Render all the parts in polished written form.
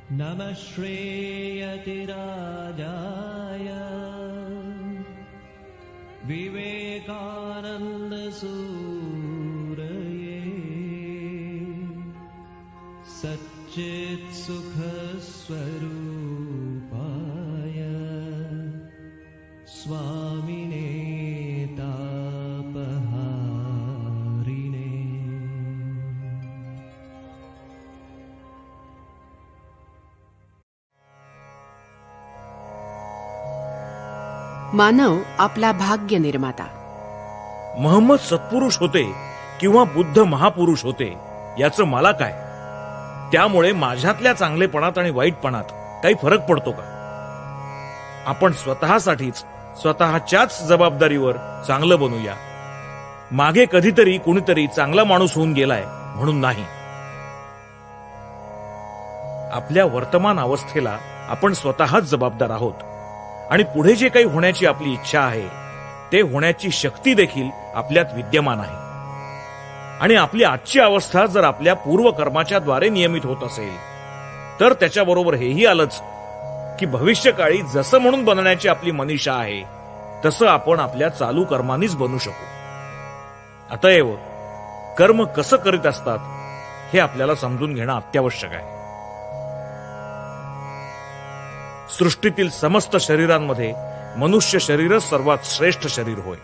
नमः श्रेयतिराजाय विवेकानन्दसूरये सच्चित्सुखस्वरूपाय स्वामिने तापहारिणे। मानव आपला भाग्य निर्माता। महम्मद सत्पुरुष होते किंवा बुद्ध महापुरुष होते याचं मला काय? त्यामुळे माझ्यातल्या चांगलेपणात आणि वाईटपणात काही फरक पडतो का? आपण स्वतःसाठीच स्वतःच्याच जबाबदारीवर चांगलं बनूया. मागे कधीतरी कुणीतरी चांगला माणूस होऊन गेलाय म्हणून नाही. आपल्या वर्तमान अवस्थेला आपण स्वतःच जबाबदार आहोत आणि पुढे जे काही होण्याची आपली इच्छा आहे ते होण्याची शक्ती देखील आपल्यात विद्यमान आहे. आणि आपली आजची अवस्था जर आपल्या पूर्वकर्माच्या द्वारे नियमित होत असेल तर त्याच्याबरोबर हेही आलंच की भविष्यकाळी जसं म्हणून बनण्याची आपली मनीषा आहे तसं आपण आपल्या चालू कर्मांनीच बनू शकू. अतएव कर्म कसं करीत असतात हे आपल्याला समजून घेणं अत्यावश्यक आहे. सृष्टीतील समस्त शरीरांमध्ये मनुष्य शरीरच सर्वात श्रेष्ठ शरीर होय.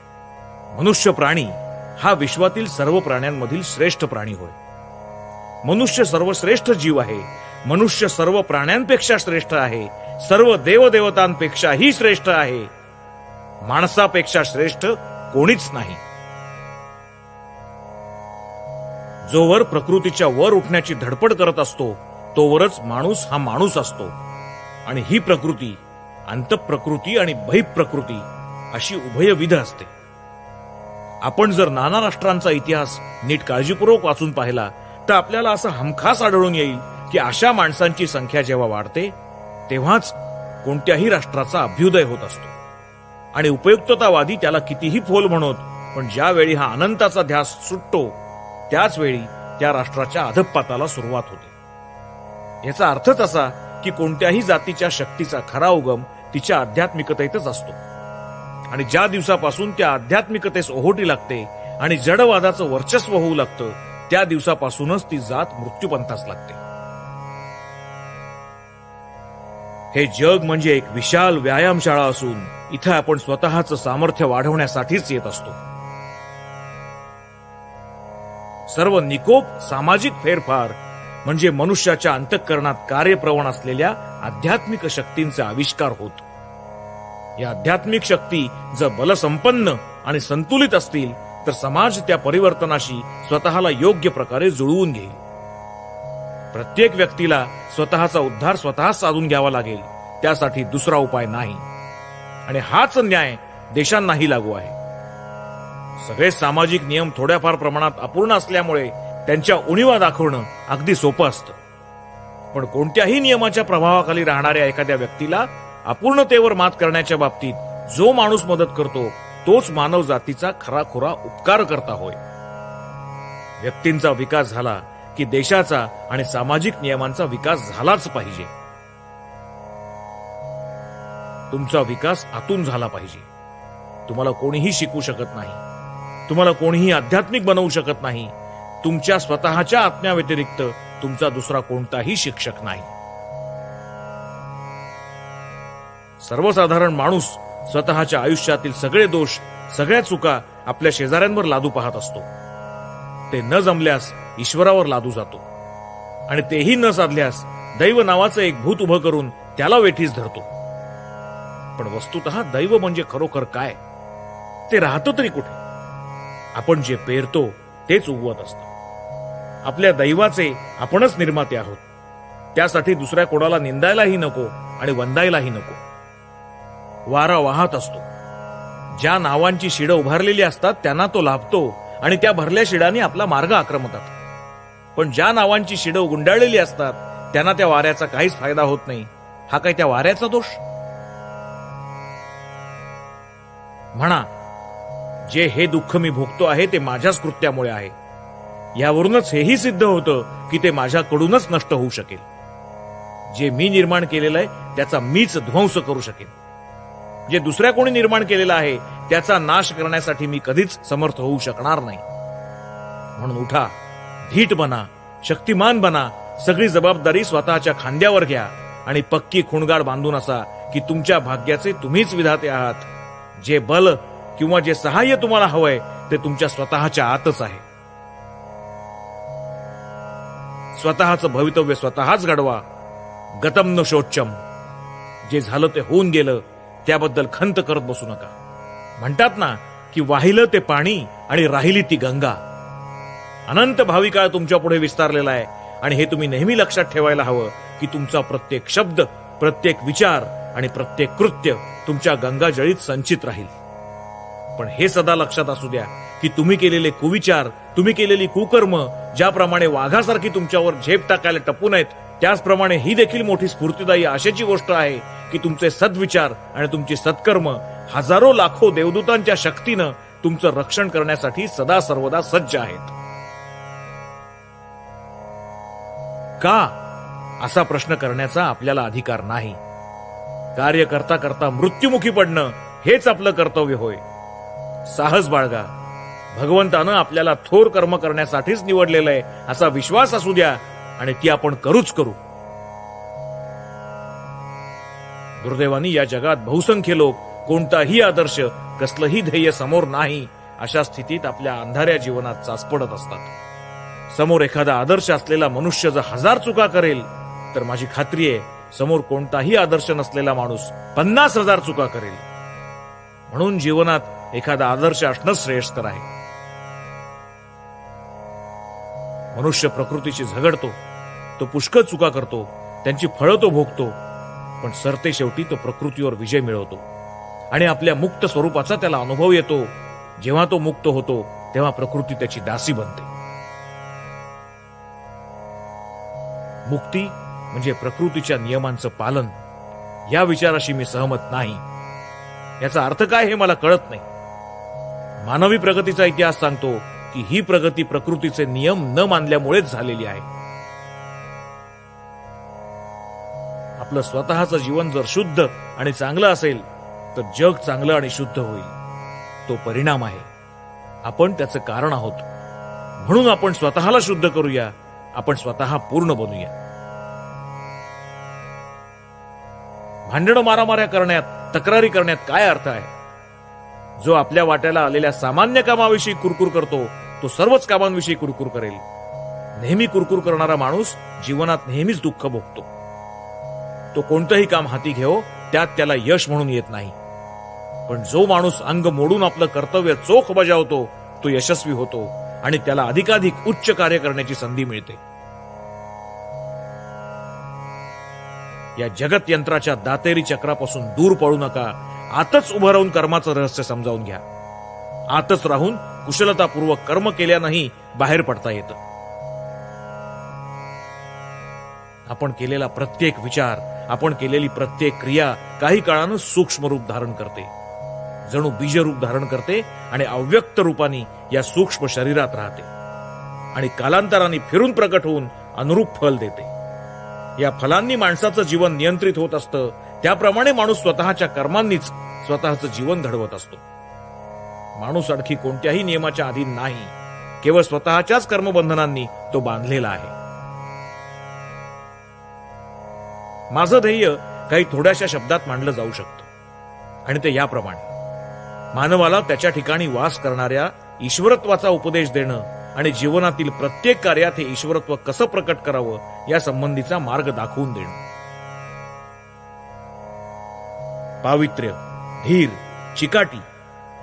मनुष्य प्राणी हा विश्वातील सर्व प्राण्यांमधील श्रेष्ठ प्राणी होय. मनुष्य सर्वश्रेष्ठ जीव आहे. मनुष्य सर्व प्राण्यांपेक्षा श्रेष्ठ आहे. सर्व देवदेवतांपेक्षाही श्रेष्ठ आहे. माणसापेक्षा श्रेष्ठ कोणीच नाही. जोवर प्रकृतीच्या वर उठण्याची धडपड करत असतो तोवरच माणूस हा माणूस असतो. आणि ही प्रकृती अंतःप्रकृती आणि बहिःप्रकृती अशी उभयविध असते. आपण जर नाना राष्ट्रांचा इतिहास नीट काळजीपूर्वक वाचून पाहिला तर आपल्याला असं हमखास आढळून येईल की अशा माणसांची संख्या जेव्हा वाढते तेव्हाच कोणत्याही राष्ट्राचा अभ्युदय होत असतो. आणि उपयुक्ततावादी त्याला कितीही फोल म्हणत, पण ज्यावेळी हा अनंताचा ध्यास सुटतो त्याच वेळी त्या राष्ट्राच्या अधःपाताला सुरुवात होते. याचा अर्थच असा की कोणत्याही जातीच्या शक्तीचा खरा उगम तिच्या आध्यात्मिकतेतच असतो. आणि ज्या दिवसापासून त्या आध्यात्मिकतेस ओहोटी लागते आणि जडवादाचं वर्चस्व होऊ लागतं त्या दिवसापासूनच ती जात मृत्यूपंथास लागते. हे जग म्हणजे एक विशाल व्यायामशाळा असून इथं आपण स्वतःचं सामर्थ्य वाढवण्यासाठीच येत असतो. सर्व निकोप सामाजिक फेरफार म्हणजे मनुष्याच्या अंतःकरणात कार्यप्रवण असलेल्या आध्यात्मिक शक्तींचा आविष्कार होत. या आध्यात्मिक शक्ती जर बलसंपन्न आणि संतुलित असतील तर समाज त्या परिवर्तनाशी स्वतःला योग्य प्रकारे जुळवून घेईल. प्रत्येक व्यक्तीला स्वतःचा उद्धार स्वतःच साधून घ्यावा लागेल, त्यासाठी दुसरा उपाय नाही. आणि हाच न्याय देशांनाही लागू आहे. सगळे सामाजिक नियम थोड्याफार प्रमाणात अपूर्ण असल्यामुळे त्यांच्या उणीवा दाखवणं अगदी सोपं असतं. पण कोणत्याही नियमाच्या प्रभावाखाली राहणाऱ्या एखाद्या व्यक्तीला अपूर्णतेवर मात करण्याच्या बाबतीत जो माणूस मदत करतो तोच मानव जातीचा खराखुरा उपकार करता होय. व्यक्तींचा विकास झाला की देशाचा आणि सामाजिक नियमांचा विकास झालाच पाहिजे. तुमचा विकास आतून झाला पाहिजे. तुम्हाला कोणीही शिकवू शकत नाही. तुम्हाला कोणीही आध्यात्मिक बनवू शकत नाही. तुमच्या स्वतःच्या आत्म्याव्यतिरिक्त तुमचा दुसरा कोणताही शिक्षक नाही. सर्वसाधारण माणूस स्वतःच्या आयुष्यातील सगळे दोष, सगळ्या चुका आपल्या शेजाऱ्यांवर लादू पाहत असतो. ते न जमल्यास ईश्वरावर लादू जातो आणि तेही न साधल्यास दैव नावाचं एक भूत उभं करून त्याला वेठीस धरतो. पण वस्तुतः दैव म्हणजे खरोखर काय ते राहतं तरी कुठे? आपण जे पेरतो तेच उगवत असतं. आपल्या दैवाचे आपणच निर्माते आहोत. त्यासाठी दुसऱ्या कोणाला निंदायलाही नको आणि वंदायलाही नको. वारा वाहत असतो. ज्या नावांची शिडं उभारलेली असतात त्यांना तो लाभतो आणि त्या भरल्या शिडांनी आपला मार्ग आक्रमतात. पण ज्या नावांची शिडं गुंडाळलेली असतात त्यांना त्या वाऱ्याचा काहीच फायदा होत नाही. हा काय त्या वाऱ्याचा दोष? म्हणा, जे हे दुःख मी भोगतो आहे ते माझ्याच कृत्यामुळे आहे. यावरूनच हेही सिद्ध होतं की ते माझ्याकडूनच नष्ट होऊ शकेल. जे मी निर्माण केलेलं आहे त्याचा मीच ध्वंस करू शकेन. जे दुसऱ्या कोणी निर्माण केलेलं आहे त्याचा नाश करण्यासाठी मी कधीच समर्थ होऊ शकणार नाही. म्हणून उठा, धीट बना, शक्तिमान बना, सगळी जबाबदारी स्वतःच्या खांद्यावर घ्या आणि पक्की खुणगाड बांधून असा की तुमच्या भाग्याचे तुम्हीच विधाते आहात. जे बल किंवा जे सहाय्य तुम्हाला हवंय ते तुमच्या स्वतःच्या आतच आहे. स्वतःचं भवितव्य स्वतःच घडवा. गतम न शोचम. जे झालं ते होऊन गेलं त्याबद्दल खंत करत बसू नका. म्हणतात ना की वाहिलं ते पाणी आणि राहिली ती गंगा. अनंत भावी काळ तुमच्या पुढे विस्तारलेला आहे आणि हे तुम्ही नेहमी लक्षात ठेवायला हवं की तुमचा प्रत्येक शब्द, प्रत्येक विचार आणि प्रत्येक कृत्य तुमच्या गंगाजळीत संचित राहील. पण हे सदा लक्षात असू द्या की तुम्ही केलेले कुविचार, तुम्ही केलेली कुकर्म ज्याप्रमाणे वाघासारखी तुमच्यावर झेप टाकायला टपून आहेत, त्याचप्रमाणे ही देखील मोठी स्फूर्तिदायी आशेची गोष्ट आहे की तुमचे सद्विचार आणि तुमची सत्कर्म हजारो लाखो देवदूतांच्या शक्तीनं तुमचं रक्षण करण्यासाठी सदा सर्वदा सज्ज आहेत. का असा प्रश्न करण्याचा आपल्याला अधिकार नाही. कार्य करता करता मृत्युमुखी पडणं हेच आपलं कर्तव्य होय. साहस बाळगा. भगवंतानं आपल्याला थोर कर्म करण्यासाठीच निवडलेलं आहे असा विश्वास असू द्या आणि ती आपण करूच करू. दुर्दैवानी या जगात बहुसंख्य लोक कोणताही आदर्श, कसलंही ध्येय समोर नाही अशा स्थितीत आपल्या अंधाऱ्या जीवनात चाचपडत असतात. समोर एखादा आदर्श असलेला मनुष्य जर 1000 चुका करेल तर माझी खात्री आहे समोर कोणताही आदर्श नसलेला माणूस 50,000 चुका करेल. म्हणून जीवनात एखादा आदर्श असणं श्रेयस्कर आहे. मनुष्य प्रकृतीशी झगडतो, तो पुष्कळ चुका करतो, त्यांची फळं तो भोगतो, पण सरते शेवटी तो प्रकृतीवर विजय मिळवतो आणि आपल्या मुक्त स्वरूपाचा त्याला अनुभव येतो. जेव्हा तो मुक्त होतो तेव्हा प्रकृती त्याची दासी बनते. मुक्ती म्हणजे प्रकृतीच्या नियमांचं पालन, या विचाराशी मी सहमत नाही. याचा अर्थ काय हे मला कळत नाही. मानवी प्रगतीचा इतिहास सांगतो की ही प्रगती प्रकृतीचे नियम न मानल्यामुळेच झालेली आहे. आपलं स्वतःचं जीवन जर शुद्ध आणि चांगलं असेल तर जग चांगलं आणि शुद्ध होईल. तो परिणाम आहे, आपण त्याचं कारण आहोत. म्हणून आपण स्वतःला शुद्ध करूया, आपण स्वतः पूर्ण बनूया. भांडण मारामाऱ्या करण्यात, तक्रारी करण्यात काय अर्थ आहे? जो आपल्या वाट्याला आलेल्या सामान्य कामाविषयी कुरकुर करतो तो सर्वच कामांविषयी कुरकुर करेल. नेहमी कुरकुर करणारा माणूस जीवनात नेहमीच दुःख भोगतो. तो कोणतंही काम हाती घेओ त्यात त्याला यश म्हणून येत नाही. पण जो माणूस अंग मोडून आपलं कर्तव्य चोख बजावतो तो यशस्वी होतो आणि त्याला अधिकाधिक उच्च कार्य करण्याची संधी मिळते. या जगत यंत्राच्या दातेरी चक्रापासून दूर पळू नका. आतच उभं राहून कर्माचं रहस्य समजावून घ्या. आतच राहून कुशलतापूर्वक कर्म केल्यानंही बाहेर पडता येतं. आपण केलेला प्रत्येक विचार, आपण केलेली प्रत्येक क्रिया काही काळानं सूक्ष्म रूप धारण करते, जणू बीजरूप धारण करते आणि अव्यक्त रूपाने या सूक्ष्म शरीरात राहते आणि कालांतराने फिरून प्रकट होऊन अनुरूप फल देते. या फलांनी माणसाचं जीवन नियंत्रित होत असतं. त्याप्रमाणे माणूस स्वतःच्या कर्मांनीच स्वतःचं जीवन घडवत असतो. माणूस आणखी कोणत्याही नियमाच्या अधीन नाही. केवळ स्वतःच्याच कर्मबंधनांनी तो बांधलेला आहे. माझं ध्येय काही थोड्याशा शब्दात मांडलं जाऊ शकतं आणि ते याप्रमाणे: मानवाला त्याच्या ठिकाणी वास करणाऱ्या ईश्वरत्वाचा उपदेश देणं आणि जीवनातील प्रत्येक कार्यात हे ईश्वरत्व कसं प्रकट करावं या संबंधीचा मार्ग दाखवून देणं. पावित्र्य, धीर, चिकाटी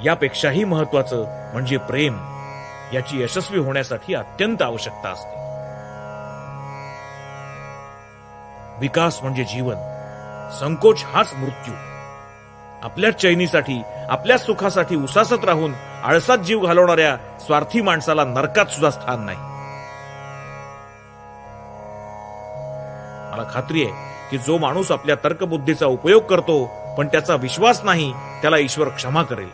यापेक्षाही महत्वाचं म्हणजे प्रेम. याची यशस्वी होण्यासाठी अत्यंत आवश्यकता असते. विकास म्हणजे जीवन, संकोच हाच मृत्यू. आपल्या चैनीसाठी, आपल्या सुखासाठी उसासत राहून आळसात जीव घालवणाऱ्या स्वार्थी माणसाला नरकात सुद्धा स्थान नाही. मला खात्री आहे की जो माणूस आपल्या तर्कबुद्धीचा उपयोग करतो पण त्याचा विश्वास नाही त्याला ईश्वर क्षमा करेल.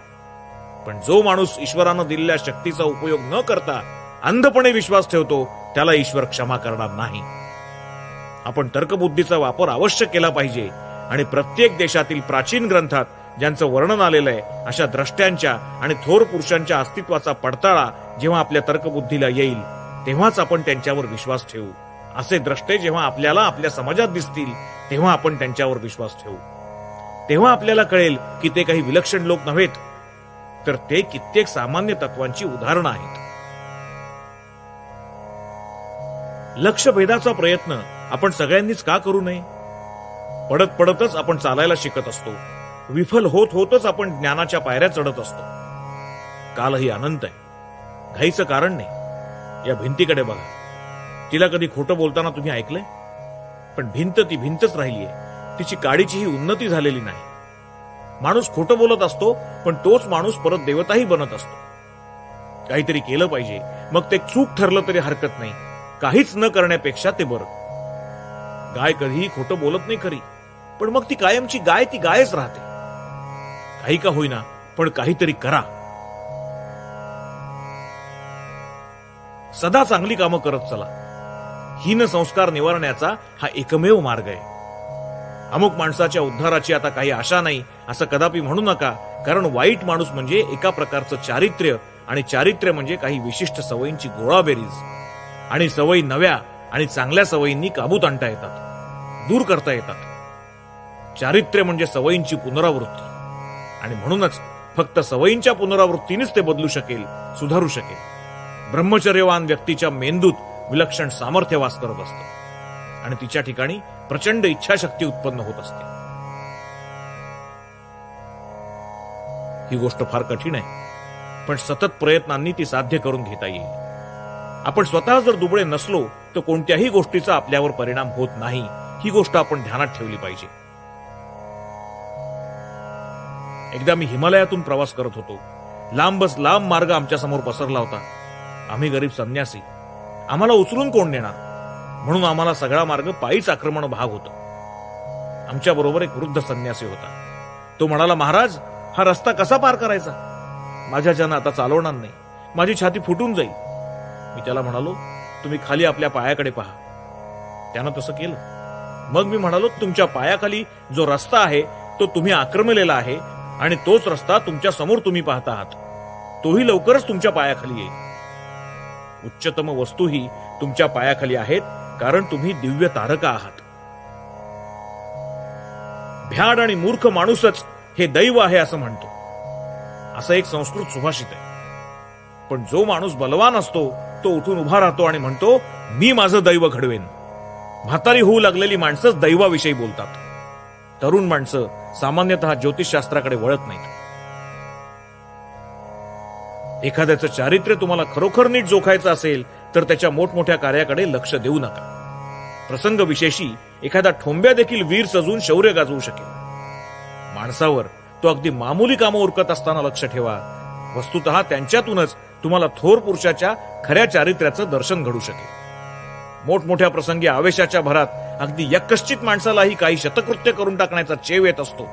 पण जो माणूस ईश्वरानं दिलेल्या शक्तीचा उपयोग न करता अंधपणे विश्वास ठेवतो त्याला ईश्वर क्षमा करणार नाही. आपण तर्कबुद्धीचा वापर अवश्य केला पाहिजे आणि प्रत्येक देशातील प्राचीन ग्रंथात ज्यांचं वर्णन आलेलं आहे अशा द्रष्ट्यांच्या आणि थोर पुरुषांच्या अस्तित्वाचा पडताळा जेव्हा आपल्या तर्कबुद्धीला येईल तेव्हाच आपण त्यांच्यावर विश्वास ठेवू. असे द्रष्टे जेव्हा आपल्याला आपल्या समाजात दिसतील तेव्हा आपण त्यांच्यावर विश्वास ठेवू. तेव्हा आपल्याला कळेल की ते काही विलक्षण लोक नव्हेत, तर ते कित्येक सामान्य तत्वांची उदाहरणं आहेत. लक्ष्यभेदाचा प्रयत्न आपण सगळ्यांनीच का करू नये? पडत पडतच आपण चालायला शिकत असतो. विफल होत होतच आपण ज्ञानाच्या पायऱ्या चढत असतो. कालही अनंत आहे, घाईचं कारण नाही. या भिंतीकडे बघा, तिला कधी खोटं बोलताना तुम्ही ऐकलंय? पण भिंत ती भिंतच राहिलीय, तिची काडीचीही उन्नती झालेली नाही. माणूस खोटं बोलत असतो, पण तोच माणूस परत देवताही बनत असतो. काहीतरी केलं पाहिजे, मग ते चूक ठरलं तरी हरकत नाही. काहीच न करण्यापेक्षा ते बरं. गाय कधीही खोटं बोलत नाही खरी, पण मग ती कायमची गाय ती गायच राहते. काही का होईना, पण काहीतरी करा. सदा चांगली कामं करत चला. हीन संस्कार निवारण्याचा हा एकमेव मार्ग आहे. अमुक माणसाच्या उद्धाराची आता काही आशा नाही असं कदापि म्हणू नका, कारण वाईट माणूस म्हणजे एका प्रकारचं चारित्र्य, आणि चारित्र्य म्हणजे काही विशिष्ट सवयींची गोळाबेरीज. आणि सवयी नव्या आणि चांगल्या सवयींनी काबूत आणता येतात, दूर करता येतात. चारित्र्य म्हणजे सवयींची पुनरावृत्ती, आणि म्हणूनच फक्त सवयींच्या पुनरावृत्तीनेच ते बदलू शकेल, सुधारू शकेल. ब्रह्मचर्यवान व्यक्तीच्या मेंदूत विलक्षण सामर्थ्य वास करत असतं आणि तिच्या ठिकाणी प्रचंड इच्छाशक्ती उत्पन्न होत असते. ही गोष्ट फार कठीण आहे, पण सतत प्रयत्नांनी ती साध्य करून घेता येईल. आपण स्वतः जर दुबळे नसलो तर कोणत्याही गोष्टीचा आपल्यावर परिणाम होत नाही. ही गोष्ट आपण ध्यानात ठेवली पाहिजे. एकदा मी हिमालयातून प्रवास करत होतो. लांबच लांब मार्ग आमच्या समोर पसरला होता. आम्ही गरीब संन्यासी, आम्हाला उचलून कोण नेणार, म्हणून आम्हाला सगळा मार्ग पायीच आक्रमण भाग होतं. आमच्या बरोबर एक वृद्ध संन्यासी होता. तो म्हणाला, महाराज, हा रस्ता कसा पार करायचा? माझ्याच्यानं आता चालवणार नाही, माझी छाती फुटून जाईल. मी त्याला म्हणालो, तुम्ही खाली आपल्या पायाकडे पहा. त्यानं तसं केलं. मग मी म्हणालो, तुमच्या पायाखाली जो रस्ता आहे तो तुम्ही आक्रमलेला आहे, आणि तोच रस्ता तुमच्या समोर तुम्ही पाहता आहात, तोही लवकरच तुमच्या पायाखाली येईल. उच्चतम वस्तूही तुमच्या पायाखाली आहेत, कारण तुम्ही दिव्य तारका आहात. भ्याड आणि मूर्ख माणूसच हे दैव आहे असं म्हणतो, असं एक संस्कृत सुभाषित आहे. पण जो माणूस बलवान असतो तो उठून उभा राहतो आणि म्हणतो, मी माझं दैव घडवेन. म्हातारी होऊ लागलेली माणसंच दैवाविषयी बोलतात. तरुण माणसं सामान्यतः ज्योतिषशास्त्राकडे वळत नाहीत. एखाद्याचं चारित्र्य तुम्हाला खरोखर नीट जोखायचं असेल तर त्याच्या मोठमोठ्या कार्याकडे लक्ष देऊ नका. प्रसंग विशेषी एखादा ठोंब्या देखील वीर सजून शौर्य गाजवू शकेल. माणसावर तो अगदी मामूली कामं उरकत असताना लक्ष ठेवा. वस्तुतः त्यांच्यातूनच तुम्हाला थोर पुरुषाच्या खऱ्या चारित्र्याचं दर्शन घडू शकेल. मोठमोठ्या प्रसंगी आवेशाच्या भरात अगदी यक्कश्चित माणसालाही काही शतकृत्य करून टाकण्याचा चेव येत असतो.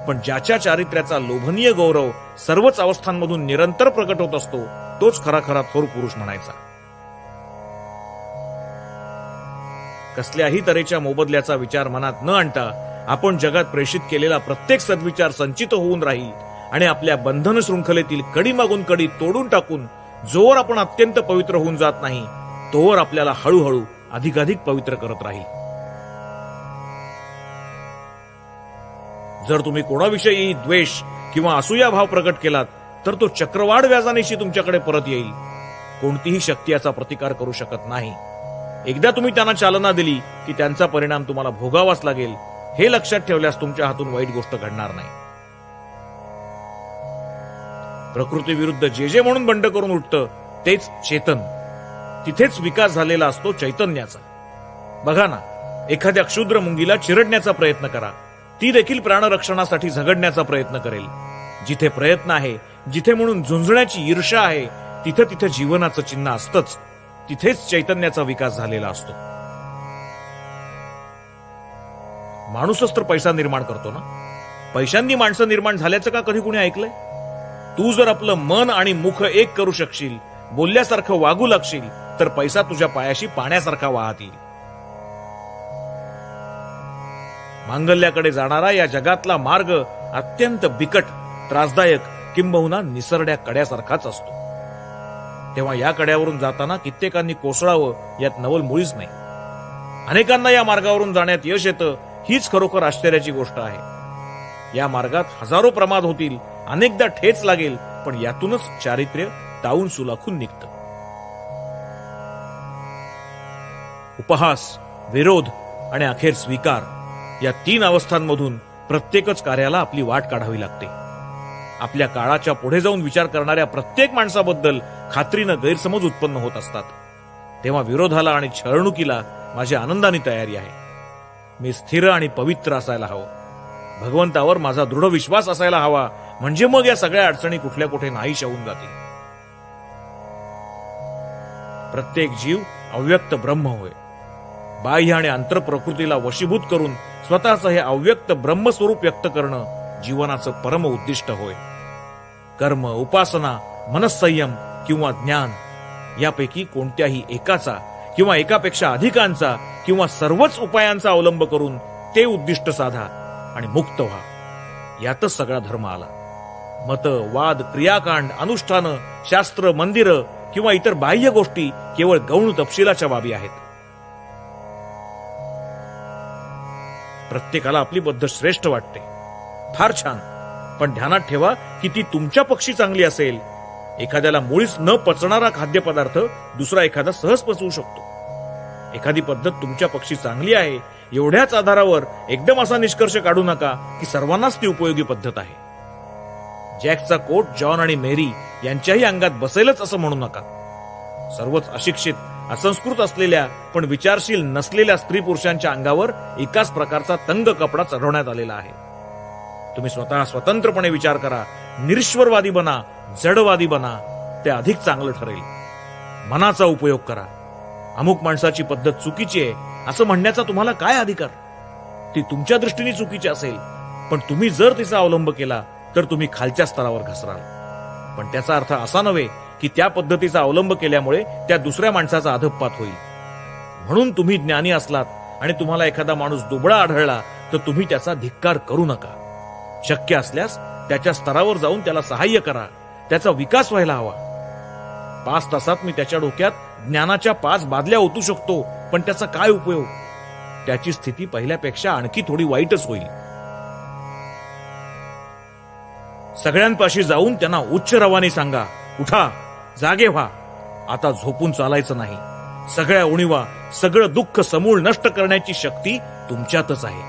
पण ज्याच्या चारित्र्याचा लोभनीय गौरव सर्वच अवस्थांमधून निरंतर प्रकट होत असतो, तोच खरा खरा थोर पुरुष म्हणायचा. कसल्याही तऱ्हेच्या मोबदल्याचा विचार मनात न आणता आपण जगात प्रेषित केलेला प्रत्येक सद्विचार संचित होऊन राहील, आणि आपल्या बंधन शृंखलेतील कडी मागून कडी तोडून टाकून जोवर आपण अत्यंत पवित्र होऊन जात नाही, तोवर आपल्याला हळूहळू अधिकाधिक पवित्र करत राहील. जर तुम्ही कोणाविषयी द्वेष किंवा असूया भाव प्रकट केलात तर तो चक्रवाढ व्याजानेशी तुमच्याकडे परत येईल. कोणतीही शक्ती याचा प्रतिकार करू शकत नाही. एकदा तुम्ही त्यांना चालना दिली की त्यांचा परिणाम तुम्हाला भोगावाच लागेल. हे लक्षात ठेवल्यास तुमच्या हातून वाईट गोष्ट घडणार नाही. प्रकृती विरुद्ध जे जे म्हणून बंड करून उठतं तेच चेतन. तिथेच विकास झालेला असतो चैतन्याचा. बघा ना, एखाद्या क्षुद्र मुंगीला चिरडण्याचा प्रयत्न करा, ती देखील प्राणरक्षणासाठी झगडण्याचा प्रयत्न करेल. जिथे प्रयत्न आहे, जिथे म्हणून झुंजण्याची ईर्ष्या आहे, तिथे तिथे जीवनाचं चिन्ह असतंच. तिथेच चैतन्याचा विकास झालेला असतो. माणूसच तर पैसा निर्माण करतो ना. पैशांनी माणसं निर्माण झाल्याचं का कधी कुणी ऐकलंय? तू जर आपलं मन आणि मुख एक करू शकशील, बोलल्यासारखं वागू लागशील, तर पैसा तुझ्या पायाशी पाण्यासारखा वाहत येईल. मांगल्याकडे जाणारा या जगातला मार्ग अत्यंत बिकट, त्रासदायक, किंबहुना निसरड्या कड्यासारखाच असतो. तेव्हा या कड्यावरून जाताना कित्येकांनी कोसळावं यात नवल मुळीच नाही. अनेकांना या मार्गावरून जाण्यात यश येतं, हीच खरोखर आश्चर्याची गोष्ट आहे. या मार्गात हजारो प्रमाद होतील, अनेकदा ठेच लागेल, पण यातूनच चारित्र्य तावून सुलाखून निघतं. उपहास, विरोध आणि अखेर स्वीकार या 3 अवस्थांमधून प्रत्येकच कार्याला आपली वाट काढावी लागते. आपल्या काळाच्या पुढे जाऊन विचार करणाऱ्या प्रत्येक माणसाबद्दल खात्रीनं गैरसमज उत्पन्न होत असतात. तेव्हा विरोधाला आणि छळणुकीला माझी आनंदाने तयारी आहे. मी स्थिर आणि पवित्र असायला हवं. भगवंतावर माझा दृढ विश्वास असायला हवा, म्हणजे मग या सगळ्या अडचणी कुठल्या कुठे नाहीशा होऊन जातील. प्रत्येक जीव अव्यक्त ब्रह्म होय. बाह्य आणि अंतर प्रकृतीला वशीभूत करून स्वतःचं हे अव्यक्त ब्रह्मस्वरूप व्यक्त करणं जीवनाचं परम उद्दिष्ट होय. कर्म, उपासना, मनस्संयम किंवा ज्ञान यापैकी कोणत्याही एकाचा किंवा एकापेक्षा अधिकांचा किंवा सर्वच उपायांचा अवलंब करून ते उद्दिष्ट साधा आणि मुक्त व्हा. यातच सगळा धर्म आला. मत, वाद, क्रियाकांड, अनुष्ठानं, शास्त्र, मंदिरं किंवा इतर बाह्य गोष्टी केवळ गौण तपशिलाच्या बाबी आहेत. प्रत्येकाला आपली पद्धत श्रेष्ठ वाटते. फार छान, पण ध्यानात ठेवा की ती तुमच्या पक्षी चांगली असेल. एखाद्याला मुळीच न पचणारा खाद्यपदार्थ दुसरा एखादा सहज पचवू शकतो. एखादी पद्धत तुमच्या पक्षी चांगली आहे एवढ्याच आधारावर एकदम असा निष्कर्ष काढू नका की सर्वांनाच ती उपयोगी पद्धत आहे. जॅकचा कोट जॉन आणि मेरी यांच्याही अंगात बसेलच असं म्हणू नका. सर्वच अशिक्षित, असंस्कृत असलेल्या पण विचारशील नसलेल्या स्त्री पुरुषांच्या अंगावर एकाच प्रकारचा तंग कपडा चढवण्यात आलेला आहे. तुम्ही स्वतः स्वतंत्रपणे विचार करा. निरीश्वरवादी बना, जडवादी बना, ते अधिक चांगलं ठरेल. मनाचा उपयोग करा. अमुक माणसाची पद्धत चुकीची आहे असं म्हणण्याचा तुम्हाला काय अधिकार? ती तुमच्या दृष्टीने चुकीची असेल, पण तुम्ही जर तिचा अवलंब केला तर तुम्ही खालच्या स्तरावर घसराल. पण त्याचा अर्थ असा नव्हे की त्या पद्धतीचा अवलंब केल्यामुळे त्या दुसऱ्या माणसाचा अधःपात होईल. म्हणून तुम्ही ज्ञानी असलात आणि तुम्हाला एखादा माणूस दुबळा आढळला तर तुम्ही त्याचा धिक्कार करू नका. शक्य असल्यास त्याच्या स्तरावर जाऊन त्याला सहाय्य करा. त्याचा विकास व्हायला हवा. 5 तासात मी त्याच्या डोक्यात ज्ञानाच्या 5 बादल्या ओतू शकतो, पण त्याचा काय उपयोग? त्याची स्थिती पहिल्यापेक्षा आणखी थोडी वाईटच होईल. सगळ्यांपाशी जाऊन त्यांना उच्च रवाने सांगा, उठा, जागे व्हा. आता झोपून चालायचं नाही. सगळ्या उणीवा, सगळं दुःख समूळ नष्ट करण्याची शक्ती तुमच्यातच आहे.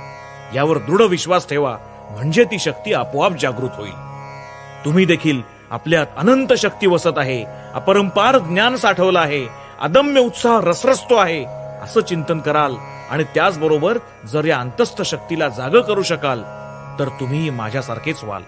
यावर दृढ विश्वास ठेवा, म्हणजे ती शक्ती आपोआप जागृत होईल. तुम्ही देखील आपल्यात अनंत शक्ती वसत आहे, अपरंपार ज्ञान साठवलं आहे, अदम्य उत्साह रसरसतो आहे असं चिंतन कराल आणि त्याचबरोबर जर या अंतस्थ शक्तीला जाग करू शकाल तर तुम्ही माझ्यासारखेच व्हाल.